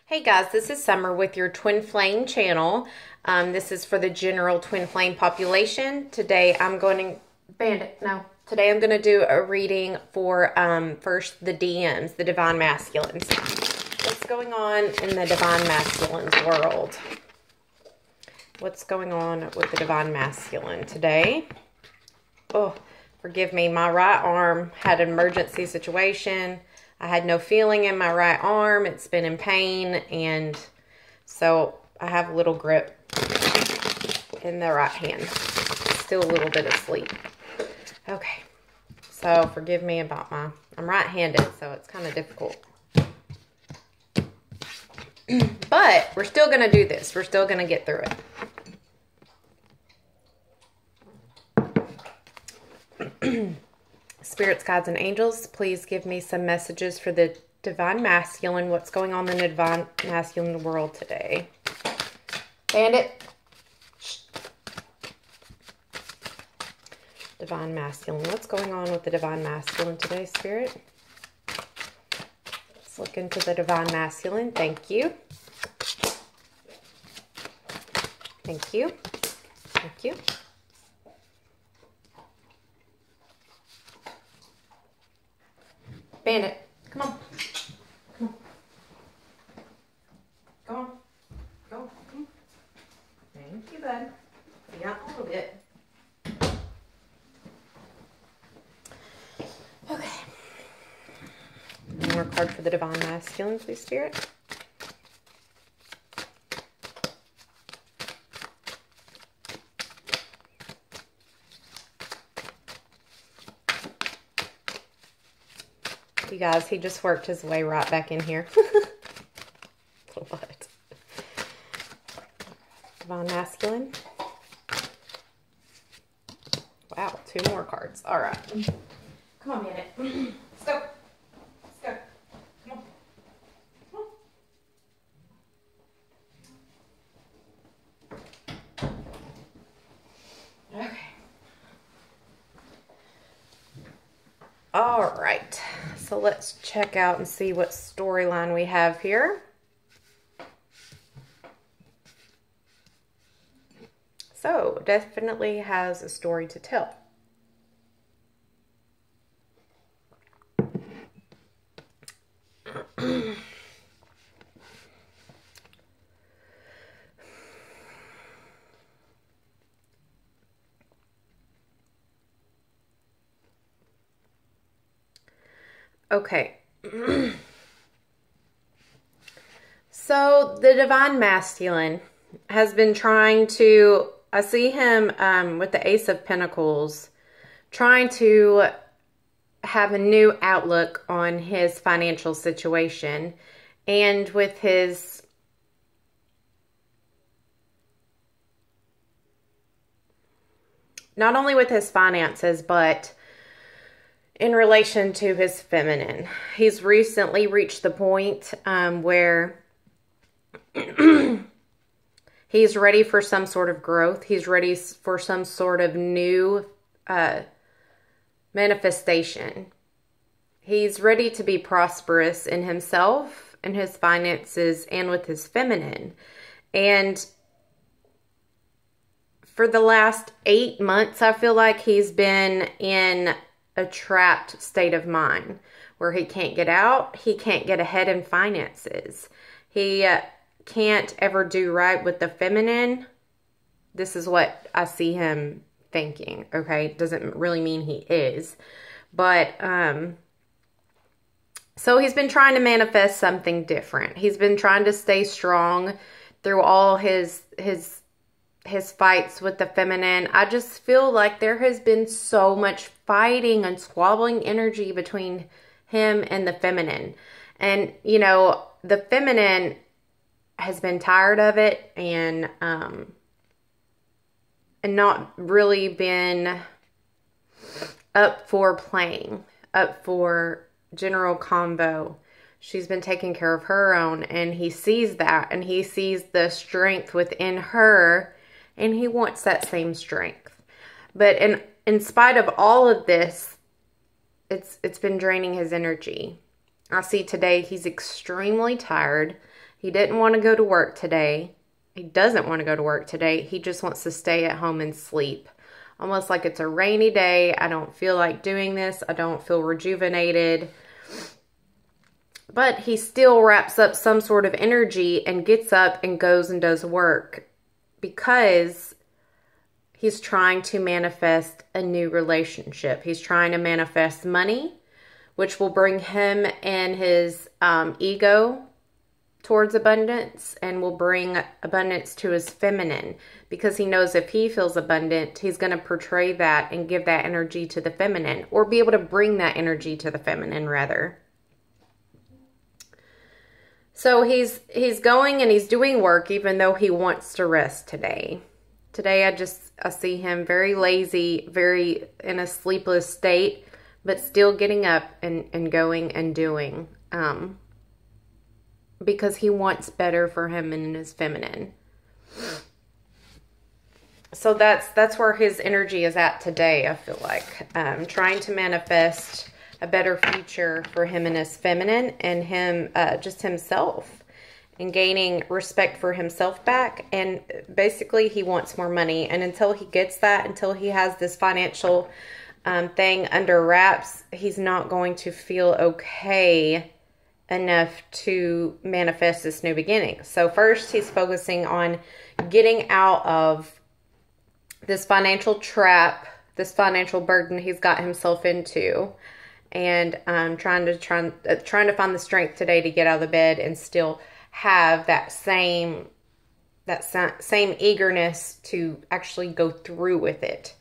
Hey guys, this is Summer with your Twin Flame channel. This is for the general Twin Flame population. Today I'm going to do a reading for first the DMs, the Divine Masculines. What's going on in the Divine Masculines world? What's going on with the Divine Masculine today? Oh, forgive me, my right arm had an emergency situation. I had no feeling in my right arm. It's been in pain, and so I have a little grip in the right hand. Still a little bit asleep. Okay, so forgive me about I'm right-handed, so it's kind of difficult. But we're still going to do this. We're still going to get through it. Spirits, guides, and angels, please give me some messages for the Divine Masculine. What's going on in the Divine Masculine world today? Bandit. Shh. Divine Masculine. What's going on with the Divine Masculine today, Spirit? Let's look into the Divine Masculine. Thank you. Thank you. Thank you. Bandit, come on. Come on. Go on. Go on. Thank you, bud. Yeah, a little bit. Okay. One more card for the Divine Masculine, please, Spirit. You guys, he just worked his way right back in here. What? Divine Masculine. Wow, 2 more cards. All right. Come on, Bandit. Let's go. Let's go. Come on. Come on. Okay. All right. So let's check out and see what storyline we have here. So, definitely has a story to tell. Okay. So the Divine Masculine has been trying to, I see him with the Ace of Pentacles, trying to have a new outlook on his financial situation, and with his not only with his finances, but in relation to his feminine. He's recently reached the point where he's ready for some sort of growth. He's ready for some sort of new manifestation. He's ready to be prosperous in himself, in his finances, and with his feminine. And for the last 8 months, I feel like he's been in a trapped state of mind where he can't get out. He can't get ahead in finances. He can't ever do right with the feminine. This is what I see him thinking, okay? Doesn't really mean he is. But, so he's been trying to manifest something different. He's been trying to stay strong through all his fights with the feminine. I just feel like there has been so much fighting and squabbling energy between him and the feminine. And, you know, the feminine has been tired of it and not really been up for playing, up for general convo. She's been taking care of her own, and he sees that, and he sees the strength within her, and he wants that same strength. But in spite of all of this, it's been draining his energy. I see today he's extremely tired. He didn't want to go to work today. He doesn't want to go to work today. He just wants to stay at home and sleep. Almost like it's a rainy day. I don't feel like doing this. I don't feel rejuvenated. But he still wraps up some sort of energy and gets up and goes and does work because he's trying to manifest a new relationship. He's trying to manifest money, which will bring him and his ego towards abundance and will bring abundance to his feminine, because he knows if he feels abundant, he's going to portray that and give that energy to the feminine, or be able to bring that energy to the feminine rather. So he's going and he's doing work even though he wants to rest today. Today I see him very lazy, very in a sleepless state, but still getting up and going and doing. Because he wants better for him and his feminine. So that's where his energy is at today, I feel like. Trying to manifest a better future for him and his feminine, and him, just himself. And gaining respect for himself back. And basically he wants more money. And until he gets that, until he has this financial thing under wraps, he's not going to feel okay enough to manifest this new beginning. So first he's focusing on getting out of this financial trap, this financial burden he's got himself into, and trying to find the strength today to get out of the bed and still have that same eagerness to actually go through with it.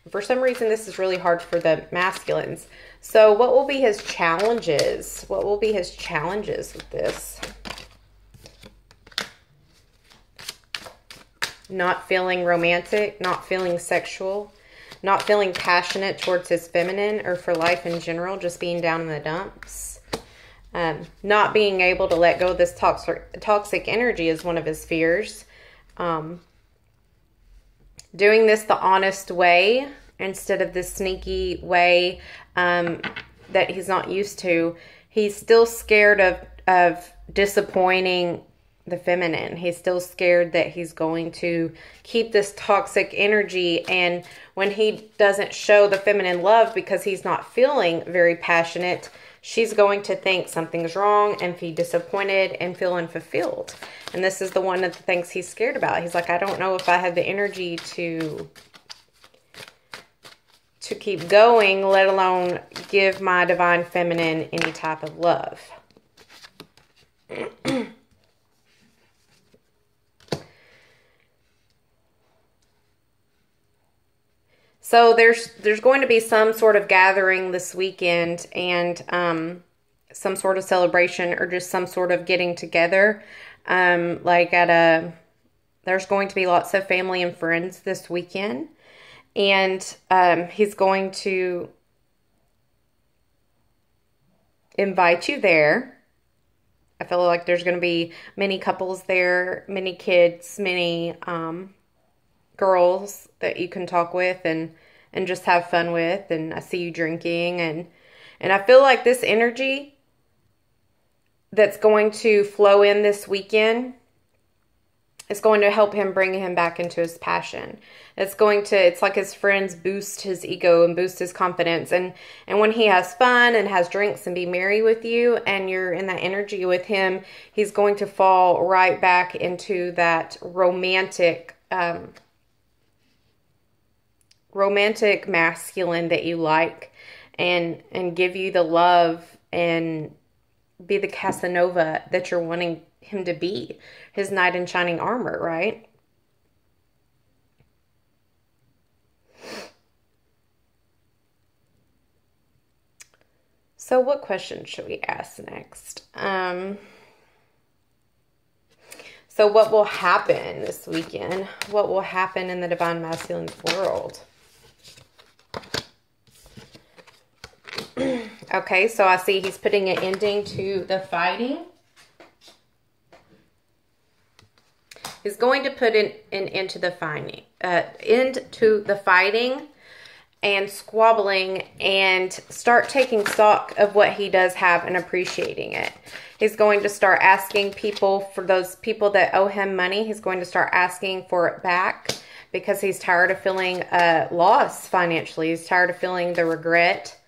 And for some reason, this is really hard for the masculines. So what will be his challenges? What will be his challenges with this? Not feeling romantic, not feeling sexual, not feeling passionate towards his feminine or for life in general, just being down in the dumps. Not being able to let go of this toxic energy is one of his fears. Doing this the honest way instead of this sneaky way that he's not used to. He's still scared of disappointing the feminine. He's still scared that he's going to keep this toxic energy, and when he doesn't show the feminine love because he's not feeling very passionate, she's going to think something's wrong and be disappointed and feel unfulfilled. And this is the one of the things he's scared about. He's like, I don't know if I have the energy to keep going, let alone give my divine feminine any type of love. So there's going to be some sort of gathering this weekend, and some sort of celebration, or just some sort of getting together. There's going to be lots of family and friends this weekend. And he's going to invite you there. I feel like there's going to be many couples there, many kids, many girls that you can talk with and just have fun with. And I see you drinking. And I feel like this energy that's going to flow in this weekend is going to help him bring him back into his passion. It's like his friends boost his ego and boost his confidence. And when he has fun and has drinks and be merry with you, and you're in that energy with him, he's going to fall right back into that romantic masculine that you like, and give you the love and be the Casanova that you're wanting him to be, his knight in shining armor, right? So what question should we ask next? So what will happen this weekend? What will happen in the divine masculine's world? Okay, so I see he's putting an ending to the fighting. He's going to put an end to the fighting. and squabbling and start taking stock of what he does have and appreciating it. He's going to start asking people, for those people that owe him money, he's going to start asking for it back because he's tired of feeling loss financially. He's tired of feeling the regret.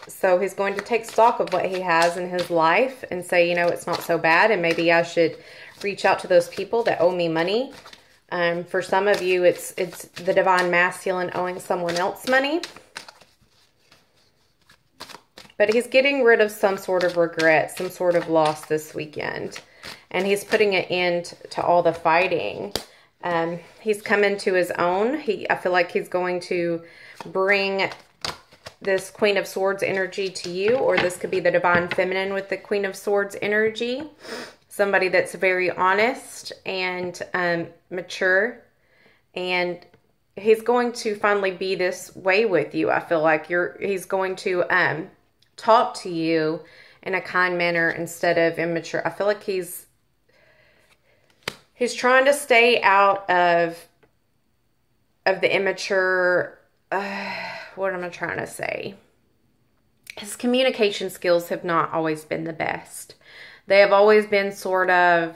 So he's going to take stock of what he has in his life and say, you know, it's not so bad, and maybe I should reach out to those people that owe me money. For some of you, it's the divine masculine owing someone else money. But he's getting rid of some sort of regret, some sort of loss this weekend. And he's putting an end to all the fighting. He's come into his own. I feel like he's going to bring this Queen of Swords energy to you, or this could be the Divine Feminine with the Queen of Swords energy. Somebody that's very honest and mature, and he's going to finally be this way with you. I feel like he's going to talk to you in a kind manner instead of immature. I feel like he's trying to stay out of the immature. What am I trying to say? His communication skills have not always been the best. They have always been sort of,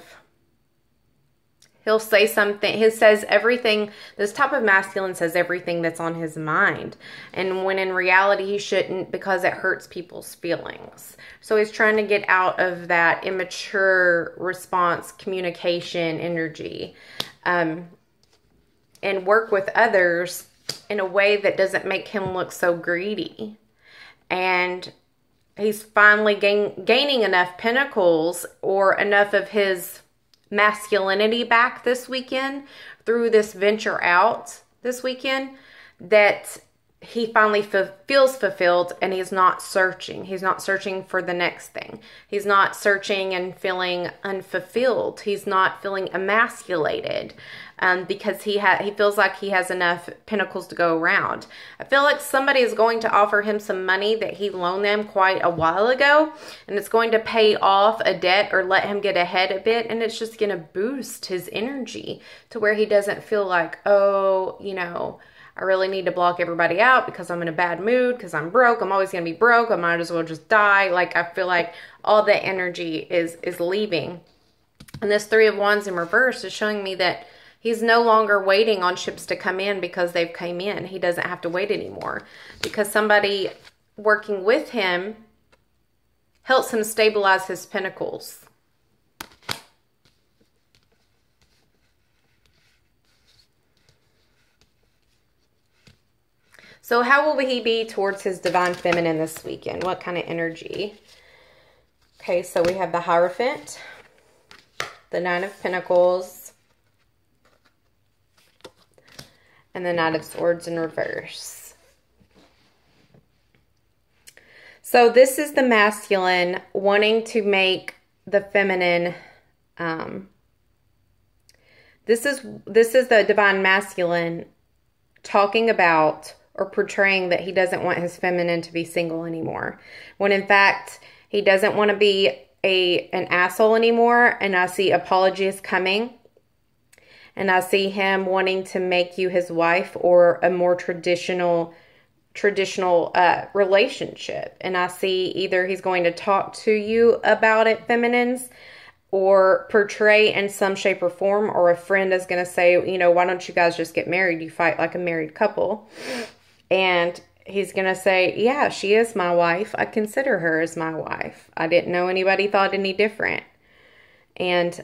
he'll say something, he says everything, this type of masculine says everything that's on his mind. And when in reality he shouldn't, because it hurts people's feelings. So he's trying to get out of that immature response, communication, energy, and work with others in a way that doesn't make him look so greedy. And he's finally gaining enough pentacles or enough of his masculinity back this weekend through this venture out this weekend that he finally feels fulfilled, and he's not searching. He's not searching for the next thing. He's not searching and feeling unfulfilled. He's not feeling emasculated because he feels like he has enough pentacles to go around. I feel like somebody is going to offer him some money that he loaned them quite a while ago, and it's going to pay off a debt or let him get ahead a bit, and it's just going to boost his energy to where he doesn't feel like, oh, you know, I really need to block everybody out because I'm in a bad mood, because I'm broke. I'm always going to be broke. I might as well just die. Like, I feel like all that energy is leaving. And this Three of Wands in reverse is showing me that he's no longer waiting on ships to come in because they've came in. He doesn't have to wait anymore because somebody working with him helps him stabilize his pentacles. So how will he be towards his Divine Feminine this weekend? What kind of energy? Okay, so we have the Hierophant, the Nine of Pentacles, and the Knight of Swords in reverse. So this is the masculine wanting to make the feminine. This is the Divine Masculine talking about or portraying that he doesn't want his feminine to be single anymore, when in fact he doesn't want to be an asshole anymore. And I see apologies coming, and I see him wanting to make you his wife or a more traditional relationship. And I see either he's going to talk to you about it, feminines, or portray in some shape or form, or a friend is going to say, you know, why don't you guys just get married? You fight like a married couple. And he's going to say, yeah, she is my wife. I consider her as my wife. I didn't know anybody thought any different. And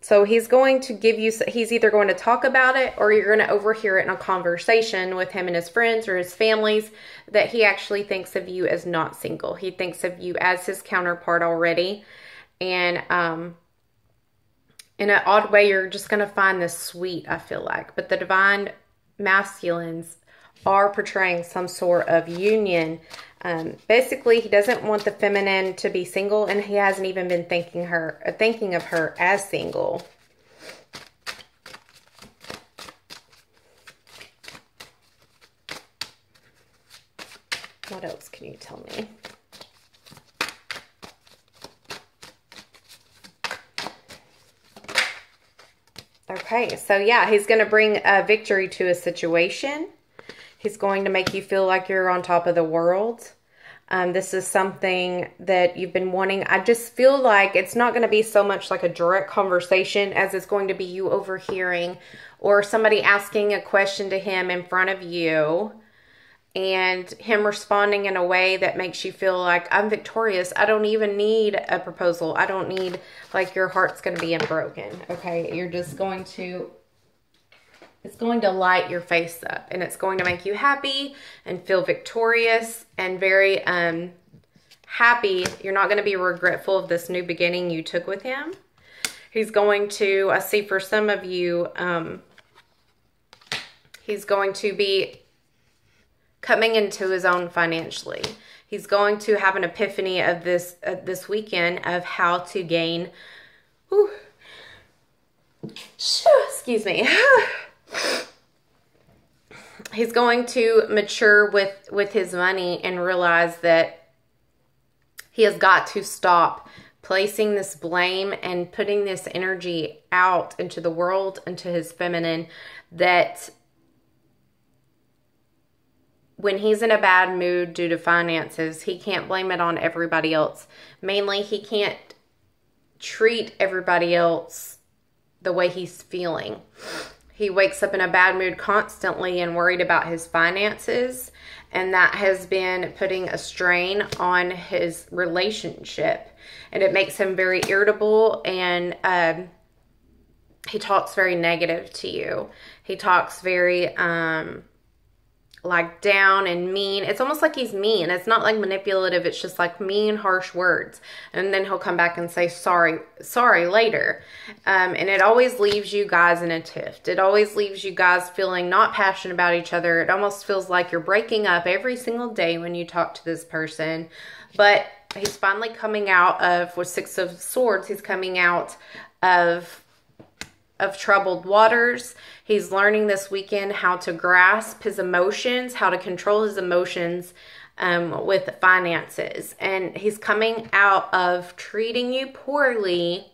so he's going to give you, he's either going to talk about it, or you're going to overhear it in a conversation with him and his friends or his families, that he actually thinks of you as not single. He thinks of you as his counterpart already. And in an odd way, you're just going to find this sweet, I feel like. But the Divine Masculines are portraying some sort of union. Basically, he doesn't want the feminine to be single, and he hasn't even been thinking of her as single. What else can you tell me? Okay, so yeah, he's going to bring a victory to a situation. He's going to make you feel like you're on top of the world. This is something that you've been wanting. I just feel like it's not going to be so much like a direct conversation as it's going to be you overhearing or somebody asking a question to him in front of you and him responding in a way that makes you feel like, I'm victorious. I don't even need a proposal. I don't need, like, your heart's going to be unbroken. Okay. You're just going to, it's going to light your face up, and it's going to make you happy and feel victorious and very happy. You're not going to be regretful of this new beginning you took with him. He's going to, I see for some of you, he's going to be coming into his own financially. He's going to have an epiphany of this weekend of how to gain, excuse me. He's going to mature with his money and realize that he has got to stop placing this blame and putting this energy out into the world, into his feminine, that when he's in a bad mood due to finances, he can't blame it on everybody else. Mainly, he can't treat everybody else the way he's feeling. He wakes up in a bad mood constantly and worried about his finances, and that has been putting a strain on his relationship, and it makes him very irritable, and he talks very negative to you. He talks very like down and mean. It's almost like he's mean. It's not like manipulative. It's just like mean, harsh words. And then he'll come back and say sorry later. And it always leaves you guys in a tiff. It always leaves you guys feeling not passionate about each other. It almost feels like you're breaking up every single day when you talk to this person. But he's finally coming out of, with Six of Swords, he's coming out of troubled waters. He's learning this weekend how to grasp his emotions, how to control his emotions with finances. And he's coming out of treating you poorly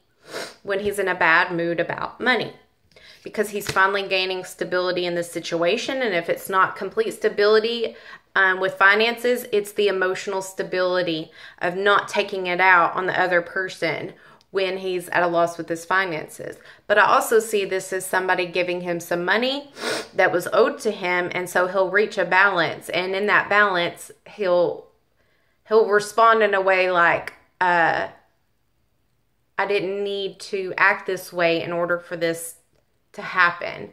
when he's in a bad mood about money, because he's finally gaining stability in this situation. And if it's not complete stability with finances, it's the emotional stability of not taking it out on the other person when he's at a loss with his finances. But I also see this as somebody giving him some money that was owed to him, and so he'll reach a balance, and in that balance he'll respond in a way like, I didn't need to act this way in order for this to happen.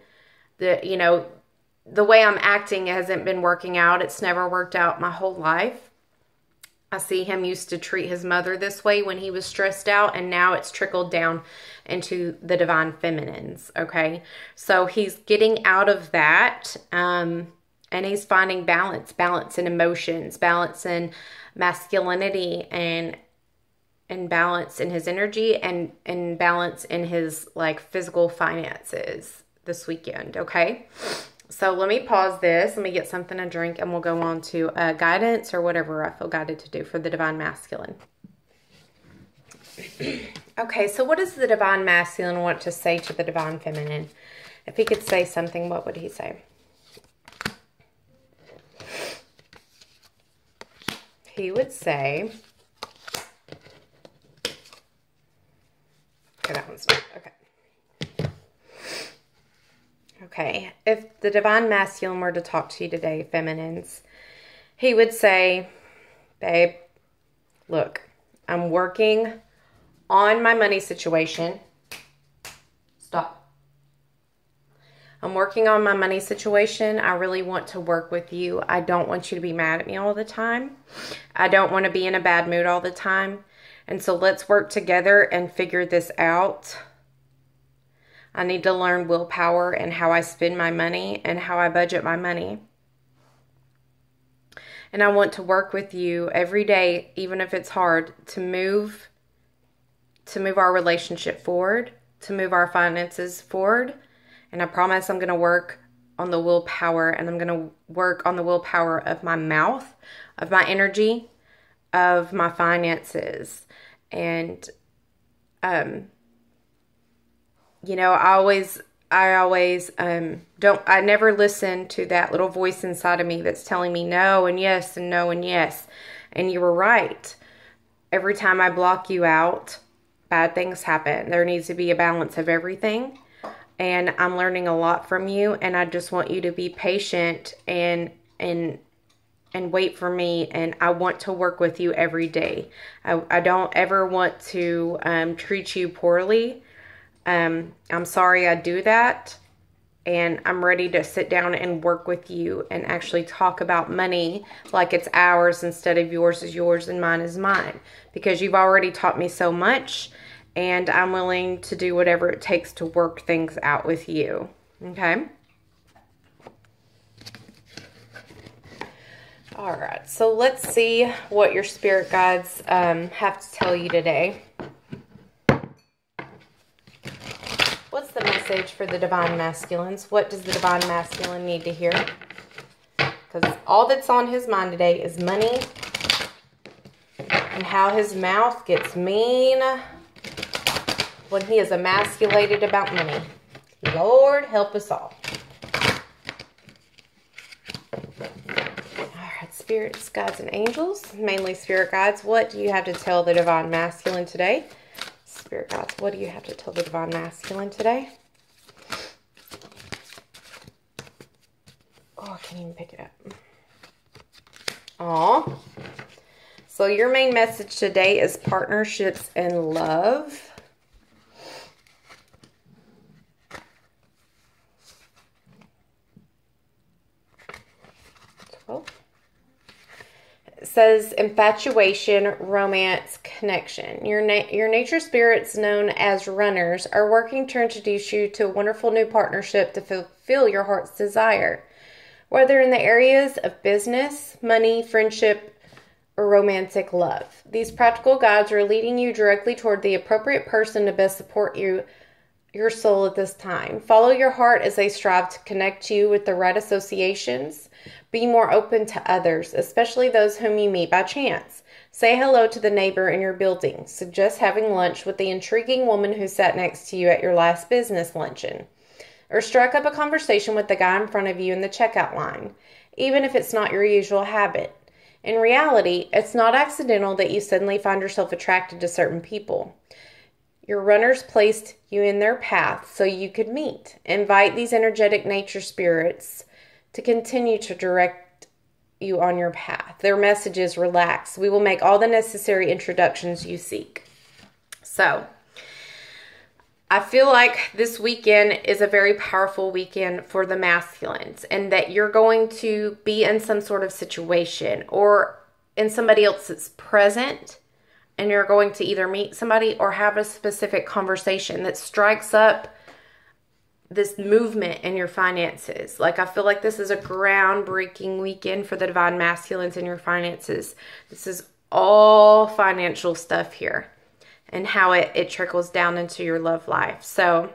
The way I'm acting hasn't been working out. It's never worked out my whole life. I see him used to treat his mother this way when he was stressed out, and now it's trickled down into the divine feminines, okay? So he's getting out of that, and he's finding balance in emotions, balance in masculinity, and balance in his energy, and balance in his, like, physical finances this weekend, okay? So let me pause this. Let me get something to drink, and we'll go on to guidance or whatever I feel guided to do for the divine masculine. Okay, so what does the divine masculine want to say to the divine feminine? If he could say something, what would he say? He would say, okay, that one's not, okay. Okay, if the divine masculine were to talk to you today, feminines, he would say, babe, look, I'm working on my money situation. Stop. I'm working on my money situation. I really want to work with you. I don't want you to be mad at me all the time. I don't want to be in a bad mood all the time. And so let's work together and figure this out. I need to learn willpower and how I spend my money and how I budget my money. And I want to work with you every day, even if it's hard, to move our relationship forward, to move our finances forward. And I promise I'm going to work on the willpower, and I'm going to work on the willpower of my mouth, of my energy, of my finances. And, I I always I never listen to that little voice inside of me that's telling me no and yes and no and yes. And you were right. Every time I block you out, bad things happen. There needs to be a balance of everything. And I'm learning a lot from you, and I just want you to be patient and wait for me, and I want to work with you every day. I don't ever want to treat you poorly. I'm sorry I do that, and I'm ready to sit down and work with you and actually talk about money like it's ours instead of yours is yours and mine is mine, because you've already taught me so much, and I'm willing to do whatever it takes to work things out with you. Okay? All right, so let's see what your spirit guides have to tell you today. What's the message for the Divine Masculines? What does the Divine Masculine need to hear? Because all that's on his mind today is money and how his mouth gets mean when he is emasculated about money. Lord, help us all. Spirits, guides, and angels, mainly spirit guides, what do you have to tell the Divine Masculine today? Spirit guides, what do you have to tell the Divine Masculine today? Oh, I can't even pick it up. Aw. So your main message today is partnerships and love. Says infatuation, romance, connection. Your nature spirits, known as runners, are working to introduce you to a wonderful new partnership to fulfill your heart's desire. Whether in the areas of business, money, friendship, or romantic love. These practical guides are leading you directly toward the appropriate person to best support your soul at this time. Follow your heart as they strive to connect you with the right associations. Be more open to others, especially those whom you meet by chance. Say hello to the neighbor in your building. Suggest having lunch with the intriguing woman who sat next to you at your last business luncheon. Or strike up a conversation with the guy in front of you in the checkout line, even if it's not your usual habit. In reality, it's not accidental that you suddenly find yourself attracted to certain people. Your runners placed you in their path so you could meet. Invite these energetic nature spirits to continue to direct you on your path. Their message is relax. We will make all the necessary introductions you seek. So, I feel like this weekend is a very powerful weekend for the masculines, and that you're going to be in some sort of situation or in somebody else's present, and you're going to either meet somebody or have a specific conversation that strikes up this movement in your finances. Like, I feel like this is a groundbreaking weekend for the Divine Masculines in your finances. This is all financial stuff here and how it trickles down into your love life. So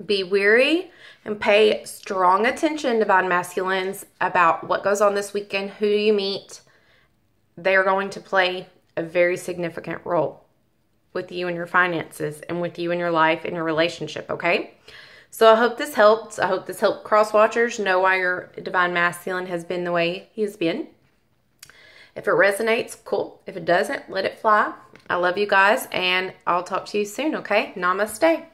be wary and pay strong attention, Divine Masculines, about what goes on this weekend, who you meet. They are going to play a very significant role with you and your finances and with you in your life and your relationship, okay? So I hope this helped. I hope this helped cross-watchers know why your Divine Masculine has been the way he has been. If it resonates, cool. If it doesn't, let it fly. I love you guys, and I'll talk to you soon, okay? Namaste.